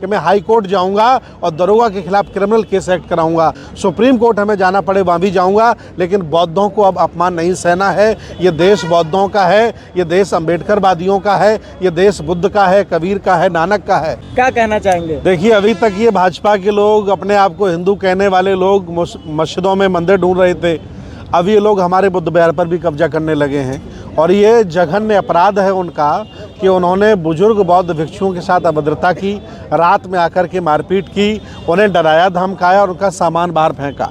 कि मैं high court जाऊंगा और दरोगा के खिलाफ क्रिमिनल केस एक्ट कराऊंगा, सुप्रीम कोर्ट हमें जाना पड़े वहाँ भी जाऊंगा, लेकिन बौद्धों को अब अपमान नहीं सहना है। ये देश बौद्धों का है, ये देश अम्बेडकरवादियों का है, ये देश बुद्ध का है, कबीर का है, नानक का है। क्या कहना चाहेंगे? देखिए, अभी तक ये भाजपा के लोग, अपने आप को हिंदू कहने वाले लोग मस्जिदों में मंदिर ढूंढ रहे थे, अब ये लोग हमारे बुद्ध विहार पर भी कब्जा करने लगे हैं। और ये जघन्य अपराध है उनका कि उन्होंने बुजुर्ग बौद्ध भिक्षुओं के साथ अभद्रता की, रात में आकर के मारपीट की, उन्हें डराया धमकाया और उनका सामान बाहर फेंका।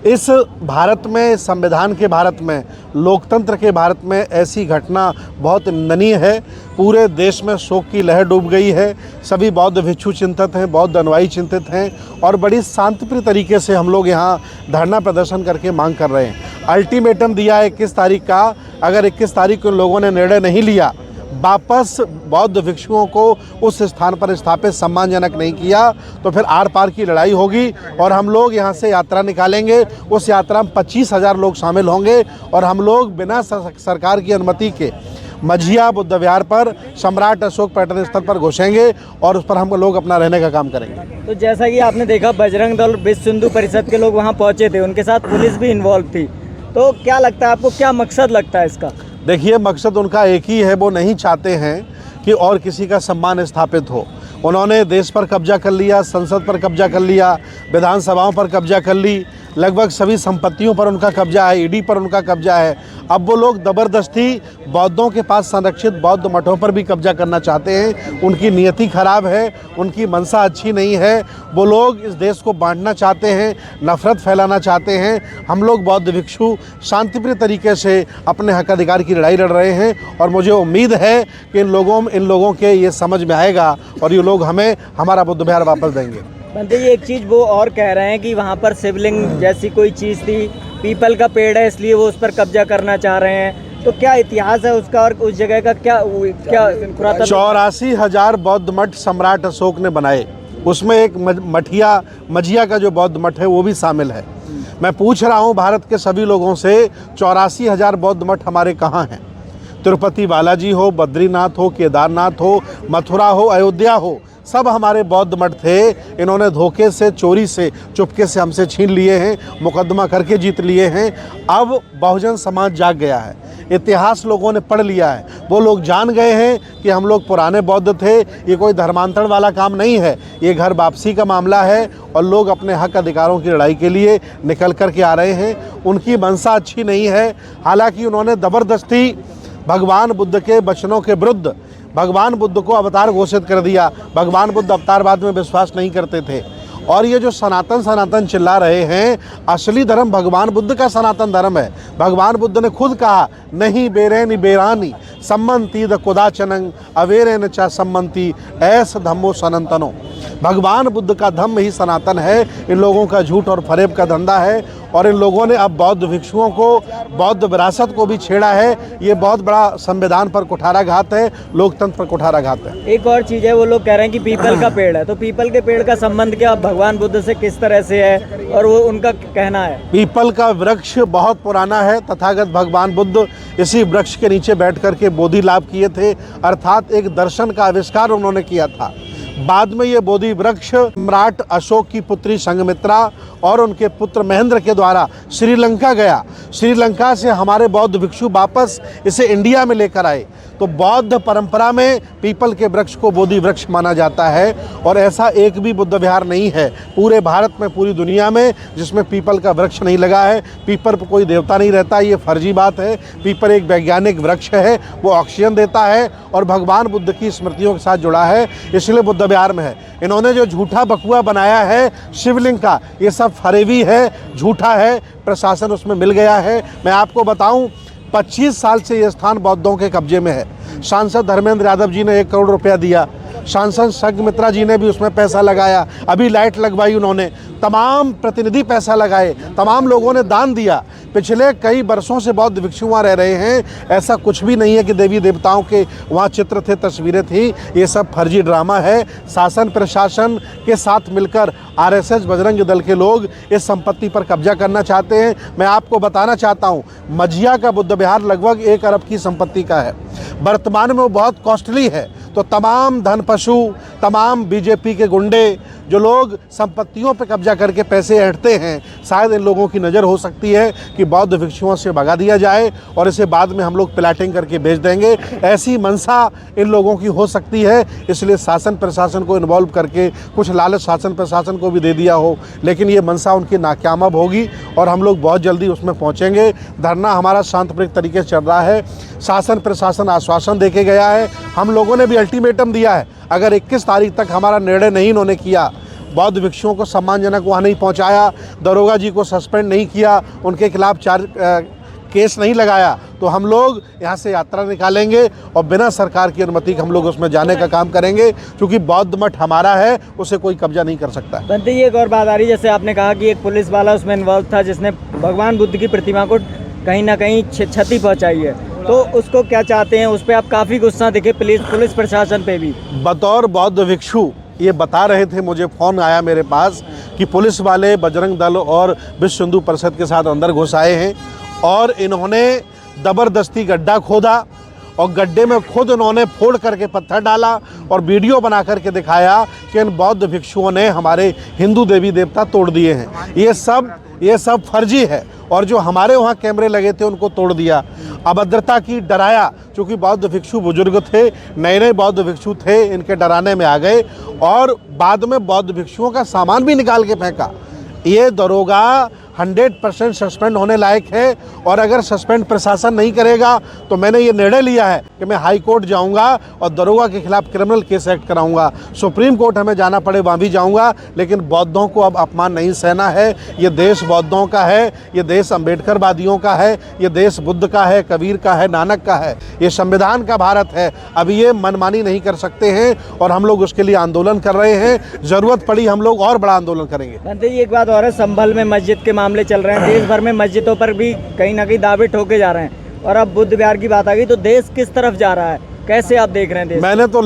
इस भारत में, संविधान के भारत में, लोकतंत्र के भारत में ऐसी घटना बहुत निंदनीय है। पूरे देश में शोक की लहर डूब गई है। सभी बौद्ध भिक्षु चिंतित हैं, बौद्ध अनुयायी चिंतित हैं और बड़ी शांतिप्रिय तरीके से हम लोग यहाँ धरना प्रदर्शन करके मांग कर रहे हैं। अल्टीमेटम दिया है 21 तारीख का, अगर 21 तारीख को लोगों ने निर्णय नहीं लिया, वापस बौद्ध भिक्षुओं को उस स्थान पर स्थापित सम्मानजनक नहीं किया, तो फिर आर पार की लड़ाई होगी और हम लोग यहाँ से यात्रा निकालेंगे। उस यात्रा में 25,000 लोग शामिल होंगे और हम लोग बिना सरकार की अनुमति के मझिया बुद्ध विहार पर सम्राट अशोक पर्यटन स्थल पर घुसेंगे और उस पर हम लोग अपना रहने का काम करेंगे। तो जैसा कि आपने देखा, बजरंग दल, विश्व हिंदू परिषद के लोग वहाँ पहुँचे थे, उनके साथ पुलिस भी इन्वॉल्व थी, तो क्या लगता है आपको, क्या मकसद लगता है इसका? देखिए, मकसद उनका एक ही है, वो नहीं चाहते हैं कि और किसी का सम्मान स्थापित हो। उन्होंने देश पर कब्जा कर लिया, संसद पर कब्जा कर लिया, विधानसभाओं पर कब्जा कर ली, लगभग सभी संपत्तियों पर उनका कब्जा है, ईडी पर उनका कब्जा है। अब वो लोग ज़बरदस्ती बौद्धों के पास संरक्षित बौद्ध मठों पर भी कब्जा करना चाहते हैं। उनकी नियति खराब है, उनकी मनसा अच्छी नहीं है। वो लोग इस देश को बांटना चाहते हैं, नफरत फैलाना चाहते हैं। हम लोग बौद्ध भिक्षु शांतिप्रिय तरीके से अपने हक अधिकार की लड़ाई लड़ रहे हैं और मुझे उम्मीद है कि इन लोगों के ये समझ में आएगा और ये लोग हमें हमारा बुद्ध विहार वापस देंगे। बंदे, ये एक चीज़ वो और कह रहे हैं कि वहाँ पर शिवलिंग जैसी कोई चीज़ थी, पीपल का पेड़ है, इसलिए वो उस पर कब्जा करना चाह रहे हैं। तो क्या इतिहास है उसका और उस जगह का क्या 84,000 बौद्ध मठ सम्राट अशोक ने बनाए, उसमें एक मझिया का जो बौद्ध मठ है वो भी शामिल है। मैं पूछ रहा हूँ भारत के सभी लोगों से, 84,000 बौद्ध मठ हमारे कहाँ हैं? तिरुपति बालाजी हो, बद्रीनाथ हो, केदारनाथ हो, मथुरा हो, अयोध्या हो, सब हमारे बौद्ध मठ थे। इन्होंने धोखे से, चोरी से, चुपके से हमसे छीन लिए हैं, मुकदमा करके जीत लिए हैं। अब बहुजन समाज जाग गया है, इतिहास लोगों ने पढ़ लिया है। वो लोग जान गए हैं कि हम लोग पुराने बौद्ध थे, ये कोई धर्मांतरण वाला काम नहीं है, ये घर वापसी का मामला है और लोग अपने हक अधिकारों की लड़ाई के लिए निकल कर के आ रहे हैं। उनकी मनसा अच्छी नहीं है। हालांकि उन्होंने ज़बरदस्ती भगवान बुद्ध के वचनों के विरुद्ध भगवान बुद्ध को अवतार घोषित कर दिया। भगवान बुद्ध अवतारवाद में विश्वास नहीं करते थे। और ये जो सनातन चिल्ला रहे हैं, असली धर्म भगवान बुद्ध का सनातन धर्म है। भगवान बुद्ध ने खुद कहा, नहीं बेरेनि बेरानी सम्मति द कुदाचनंग अवेरेन चा सम्मति ऐस धम्मो सनातनो। भगवान बुद्ध का धम्म ही सनातन है। इन लोगों का झूठ और फरेब का धंधा है और इन लोगों ने अब बौद्ध भिक्षुओं को, बौद्ध विरासत को भी छेड़ा है। ये बहुत बड़ा संविधान पर कुठाराघात है, लोकतंत्र पर कुठाराघात है। एक और चीज़ है, वो लोग कह रहे हैं कि पीपल का पेड़ है, तो पीपल के पेड़ का संबंध क्या भगवान बुद्ध से किस तरह से है, और वो उनका कहना है? पीपल का वृक्ष बहुत पुराना है। तथागत भगवान बुद्ध इसी वृक्ष के नीचे बैठ कर के बोधि लाभ किए थे, अर्थात एक दर्शन का आविष्कार उन्होंने किया था। बाद में ये बोधि वृक्ष सम्राट अशोक की पुत्री संघमित्रा और उनके पुत्र महेंद्र के द्वारा श्रीलंका गया। श्रीलंका से हमारे बौद्ध भिक्षु वापस इसे इंडिया में लेकर आए। तो बौद्ध परंपरा में पीपल के वृक्ष को बोधि वृक्ष माना जाता है और ऐसा एक भी बुद्ध विहार नहीं है पूरे भारत में, पूरी दुनिया में, जिसमें पीपल का वृक्ष नहीं लगा है। पीपल पर कोई देवता नहीं रहता, ये फर्जी बात है। पीपल एक वैज्ञानिक वृक्ष है, वो ऑक्सीजन देता है और भगवान बुद्ध की स्मृतियों के साथ जुड़ा है, इसलिए बुद्ध विहार में है। इन्होंने जो झूठा बकुआ बनाया है शिवलिंग का, ये सब फरेबी है, झूठा है, प्रशासन उसमें मिल गया है। मैं आपको बताऊं, 25 साल से ये स्थान बौद्धों के कब्जे में है। सांसद धर्मेंद्र यादव जी ने 1 करोड़ रुपया दिया, सांसद संघमित्रा जी ने भी उसमें पैसा लगाया, अभी लाइट लगवाई उन्होंने, तमाम प्रतिनिधि पैसा लगाए, तमाम लोगों ने दान दिया। पिछले कई वर्षों से बौद्ध भिक्षु वहाँ रह रहे हैं। ऐसा कुछ भी नहीं है कि देवी देवताओं के वहाँ चित्र थे, तस्वीरें थी। ये सब फर्जी ड्रामा है। शासन प्रशासन के साथ मिलकर आरएसएस बजरंग दल के लोग इस संपत्ति पर कब्जा करना चाहते हैं। मैं आपको बताना चाहता हूँ, मझिया का बुद्ध विहार लगभग 1 अरब की संपत्ति का है। वर्तमान में वो बहुत कॉस्टली है। तो तमाम धनपशु, तमाम बीजेपी के गुंडे जो लोग संपत्तियों पर कब्जा करके पैसे ऐंठते हैं, शायद इन लोगों की नज़र हो सकती है कि बौद्ध भिक्षुओं से भगा दिया जाए और इसे बाद में हम लोग प्लाटिंग करके बेच देंगे। ऐसी मंशा इन लोगों की हो सकती है, इसलिए शासन प्रशासन को इन्वॉल्व करके कुछ लालच शासन प्रशासन को भी दे दिया हो, लेकिन ये मंशा उनकी नाकामयाब होगी और हम लोग बहुत जल्दी उसमें पहुंचेंगे। धरना हमारा शांतिपूर्ण तरीके से चल रहा है। शासन प्रशासन आश्वासन देके गया है, हम लोगों ने भी अल्टीमेटम दिया है, अगर 21 तारीख तक हमारा निर्णय नहीं इन्होंने किया, बौद्ध भिक्षुओं को सम्मानजनक वहाँ नहीं पहुँचाया, दरोगा जी को सस्पेंड नहीं किया, उनके खिलाफ केस नहीं लगाया, तो हम लोग यहाँ से यात्रा निकालेंगे और बिना सरकार की अनुमति के हम लोग उसमें जाने का काम करेंगे, क्योंकि बौद्ध मठ हमारा है, उसे कोई कब्जा नहीं कर सकता। बनते ही एक और बात आ रही, जैसे आपने कहा कि एक पुलिस वाला उसमें इन्वॉल्व था जिसने भगवान बुद्ध की प्रतिमा को कहीं ना कहीं क्षति पहुंचाई है, तो उसको क्या चाहते हैं? उस पर आप काफ़ी गुस्सा दिखे पुलिस प्रशासन पे भी। बतौर बौद्ध भिक्षु ये बता रहे थे, मुझे फ़ोन आया मेरे पास कि पुलिस वाले बजरंग दल और विश्व हिंदू परिषद के साथ अंदर घुस आए हैं और इन्होंने ज़बरदस्ती गड्ढा खोदा और गड्ढे में खुद इन्होंने फोड़ करके पत्थर डाला और वीडियो बना करके दिखाया कि इन बौद्ध भिक्षुओं ने हमारे हिंदू देवी देवता तोड़ दिए हैं। ये सब फर्जी है और जो हमारे वहाँ कैमरे लगे थे उनको तोड़ दिया, अभद्रता की डराया, क्योंकि बौद्ध भिक्षु बुजुर्ग थे, नए नए बौद्ध भिक्षु थे, इनके डराने में आ गए और बाद में बौद्ध भिक्षुओं का सामान भी निकाल के फेंका। ये दरोगा 100% सस्पेंड होने लायक है और अगर सस्पेंड प्रशासन नहीं करेगा तो मैंने ये निर्णय लिया है कि मैं हाई कोर्ट जाऊंगा और दरोगा के खिलाफ क्रिमिनल केस एक्ट कराऊंगा। सुप्रीम कोर्ट हमें जाना पड़े वहाँ भी जाऊंगा, लेकिन बौद्धों को अब अपमान नहीं सहना है। ये देश बौद्धों का है, ये देश अम्बेडकरवादियों का है, ये देश बुद्ध का है, कबीर का है, नानक का है, ये संविधान का भारत है। अब ये मनमानी नहीं कर सकते हैं और हम लोग उसके लिए आंदोलन कर रहे हैं। ज़रूरत पड़ी हम लोग और बड़ा आंदोलन करेंगे। बनते जी एक बात और है, संभल में मस्जिद के मामले चल रहे हैं, देश भर में मस्जिदों पर भी कहीं ना कहीं दावे ठोके जा रहे हैं और अब बुद्ध विहार की बात आ गई तो देश किस तरफ जा रहा है, कैसे आप देख रहे हैं देश? मैंने तो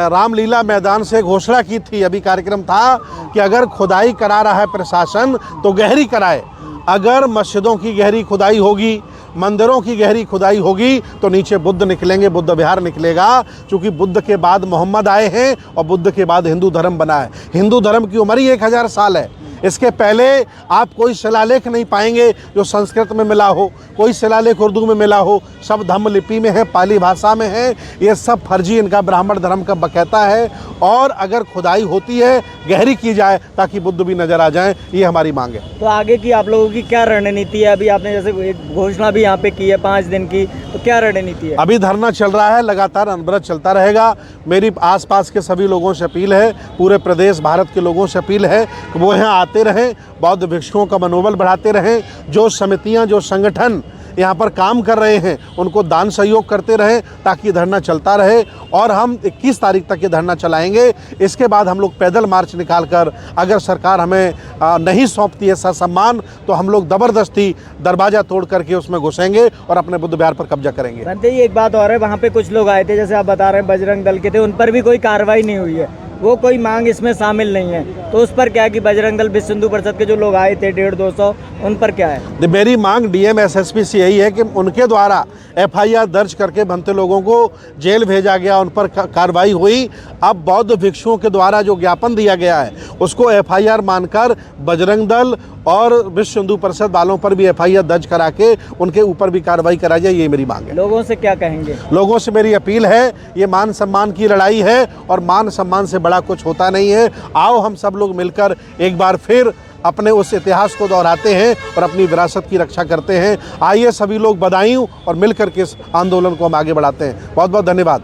रामलीला मैदान से घोषणा की थी, अभी कार्यक्रम था कि अगर खुदाई करा रहा है प्रशासन तो गहरी कराए। अगर मस्जिदों की गहरी खुदाई होगी, मंदिरों की गहरी खुदाई होगी तो नीचे बुद्ध निकलेंगे, बुद्ध विहार निकलेगा, क्योंकि बुद्ध के बाद मोहम्मद आए हैं और बुद्ध के बाद हिंदू धर्म बना है। हिंदू धर्म की उम्र ही 1000 साल है। इसके पहले आप कोई शिलालेख नहीं पाएंगे जो संस्कृत में मिला हो, कोई शिलालेख उर्दू में मिला हो, सब धम्म लिपि में है, पाली भाषा में है। ये सब फर्जी इनका ब्राह्मण धर्म का बकैता है और अगर खुदाई होती है गहरी की जाए ताकि बुद्ध भी नजर आ जाएं, ये हमारी मांग है। तो आगे की आप लोगों की क्या रणनीति है? अभी आपने जैसे एक घोषणा भी यहाँ पे की है 5 दिन की, तो क्या रणनीति है? अभी धरना चल रहा है, लगातार अनवरत चलता रहेगा। मेरी आसपास के सभी लोगों से अपील है, पूरे प्रदेश भारत के लोगों से अपील है कि वो यहाँ आते रहें, बौद्ध भिक्षुओं का मनोबल बढ़ाते रहें। जो समितियाँ, जो संगठन यहाँ पर काम कर रहे हैं उनको दान सहयोग करते रहें ताकि धरना चलता रहे और हम 21 तारीख तक ये धरना चलाएंगे। इसके बाद हम लोग पैदल मार्च निकालकर, अगर सरकार हमें नहीं सौंपती है सम्मान, तो हम लोग ज़बरदस्ती दरवाज़ा तोड़ करके उसमें घुसेंगे और अपने बुद्ध विहार पर कब्जा करेंगे। बनते ही एक बात और है, वहाँ पे कुछ लोग आए थे, जैसे आप बता रहे हैं बजरंग दल के थे, उन पर भी कोई कार्रवाई नहीं हुई है, वो कोई मांग इसमें शामिल नहीं है, तो उस पर क्या है कि बजरंग दल विश्व हिंदू परिषद के जो लोग आए थे 150-200, उन पर क्या है? मेरी मांग डीएम एसएसपी से यही है कि उनके द्वारा एफआईआर दर्ज करके बनते लोगों को जेल भेजा गया, उन पर कार्रवाई हुई। अब बौद्ध भिक्षुओं के द्वारा जो ज्ञापन दिया गया है उसको एफआईआर मानकर बजरंग दल और विश्व हिंदू परिषद वालों पर भी एफआईआर दर्ज करा के उनके ऊपर भी कार्रवाई कराई जाए, ये मेरी मांग है। लोगों से क्या कहेंगे? लोगों से मेरी अपील है, ये मान सम्मान की लड़ाई है और मान सम्मान से बड़ा कुछ होता नहीं है। आओ हम सब लोग मिलकर एक बार फिर अपने उस इतिहास को दोहराते हैं और अपनी विरासत की रक्षा करते हैं। आइए सभी लोग बधाई और मिलकर के इस आंदोलन को हम आगे बढ़ाते हैं। बहुत बहुत धन्यवाद।